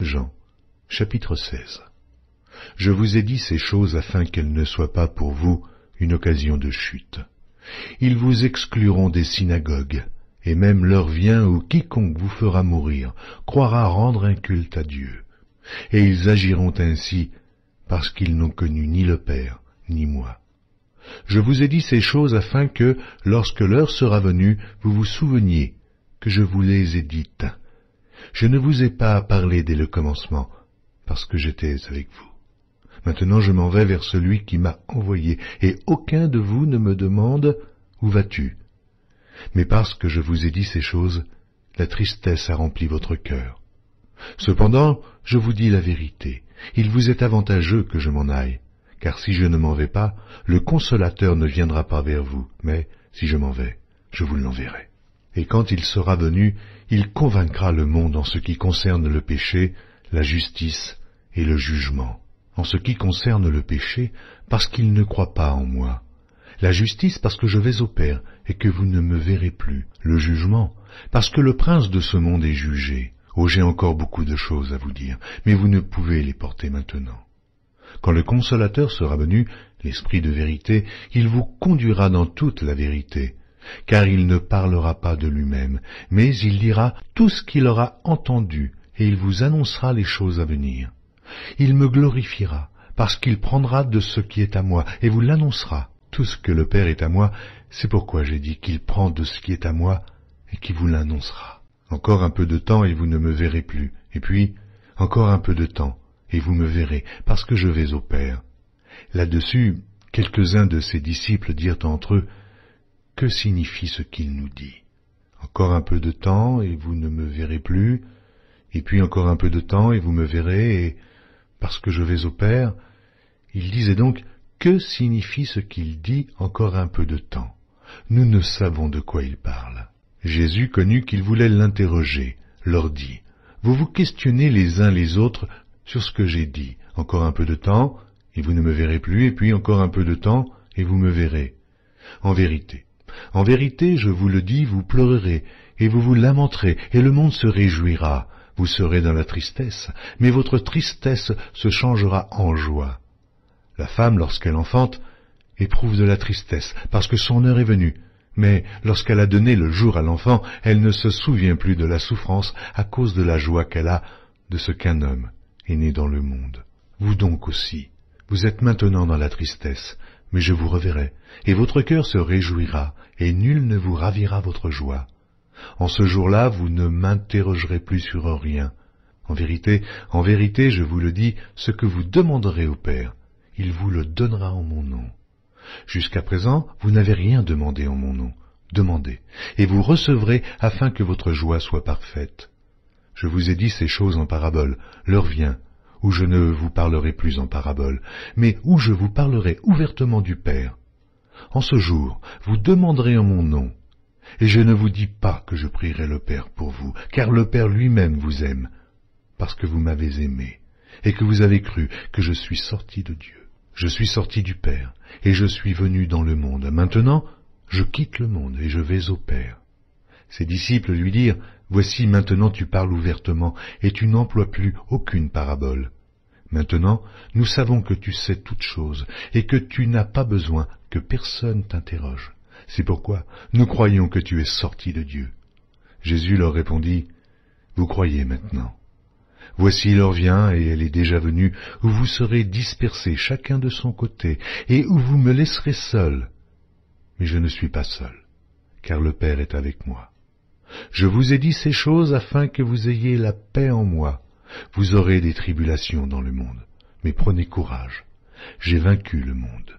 Jean, chapitre 16. Je vous ai dit ces choses afin qu'elles ne soient pas pour vous une occasion de chute. Ils vous excluront des synagogues, et même l'heure vient où quiconque vous fera mourir croira rendre un culte à Dieu. Et ils agiront ainsi parce qu'ils n'ont connu ni le Père, ni moi. Je vous ai dit ces choses afin que, lorsque l'heure sera venue, vous vous souveniez que je vous les ai dites. Je ne vous ai pas parlé dès le commencement, parce que j'étais avec vous. Maintenant je m'en vais vers celui qui m'a envoyé, et aucun de vous ne me demande « Où vas-tu » Mais parce que je vous ai dit ces choses, la tristesse a rempli votre cœur. Cependant, je vous dis la vérité, il vous est avantageux que je m'en aille, car si je ne m'en vais pas, le Consolateur ne viendra pas vers vous, mais si je m'en vais, je vous l'enverrai. Et quand il sera venu, il convaincra le monde en ce qui concerne le péché, la justice et le jugement. En ce qui concerne le péché, parce qu'il ne croit pas en moi. La justice, parce que je vais au Père et que vous ne me verrez plus. Le jugement, parce que le prince de ce monde est jugé. Oh, j'ai encore beaucoup de choses à vous dire, mais vous ne pouvez les porter maintenant. Quand le Consolateur sera venu, l'Esprit de vérité, il vous conduira dans toute la vérité, car il ne parlera pas de lui-même, mais il dira tout ce qu'il aura entendu, et il vous annoncera les choses à venir. Il me glorifiera, parce qu'il prendra de ce qui est à moi, et vous l'annoncera. Tout ce que le Père est à moi, c'est pourquoi j'ai dit qu'il prend de ce qui est à moi, et qu'il vous l'annoncera. Encore un peu de temps, et vous ne me verrez plus, et puis, encore un peu de temps, et vous me verrez, parce que je vais au Père. Là-dessus, quelques-uns de ses disciples dirent entre eux, « Que signifie ce qu'il nous dit? Encore un peu de temps, et vous ne me verrez plus, et puis encore un peu de temps, et vous me verrez, et parce que je vais au Père. » Il disait donc, « Que signifie ce qu'il dit encore un peu de temps? » Nous ne savons de quoi il parle. Jésus connut qu'ils voulaient l'interroger, leur dit, « Vous vous questionnez les uns les autres sur ce que j'ai dit. Encore un peu de temps, et vous ne me verrez plus, et puis encore un peu de temps, et vous me verrez. En vérité, je vous le dis, vous pleurerez, et vous vous lamenterez, et le monde se réjouira. Vous serez dans la tristesse, mais votre tristesse se changera en joie. La femme, lorsqu'elle enfante, éprouve de la tristesse, parce que son heure est venue. Mais lorsqu'elle a donné le jour à l'enfant, elle ne se souvient plus de la souffrance à cause de la joie qu'elle a de ce qu'un homme est né dans le monde. Vous donc aussi, vous êtes maintenant dans la tristesse, mais je vous reverrai, et votre cœur se réjouira, et nul ne vous ravira votre joie. En ce jour-là, vous ne m'interrogerez plus sur rien. En vérité, je vous le dis, ce que vous demanderez au Père, il vous le donnera en mon nom. Jusqu'à présent, vous n'avez rien demandé en mon nom. Demandez, et vous recevrez afin que votre joie soit parfaite. Je vous ai dit ces choses en parabole. L'heure vient où je ne vous parlerai plus en parabole, mais où je vous parlerai ouvertement du Père. En ce jour, vous demanderez en mon nom. Et je ne vous dis pas que je prierai le Père pour vous, car le Père lui-même vous aime, parce que vous m'avez aimé, et que vous avez cru que je suis sorti de Dieu. Je suis sorti du Père, et je suis venu dans le monde. Maintenant, je quitte le monde, et je vais au Père. Ses disciples lui dirent, « Voici, maintenant tu parles ouvertement, et tu n'emploies plus aucune parabole. Maintenant, nous savons que tu sais toutes choses, et que tu n'as pas besoin que personne t'interroge. C'est pourquoi nous croyons que tu es sorti de Dieu. » Jésus leur répondit, « Vous croyez maintenant. Voici l'heure vient, et elle est déjà venue, où vous serez dispersés chacun de son côté, et où vous me laisserez seul. Mais je ne suis pas seul, car le Père est avec moi. Je vous ai dit ces choses afin que vous ayez la paix en moi. Vous aurez des tribulations dans le monde, mais prenez courage, j'ai vaincu le monde. »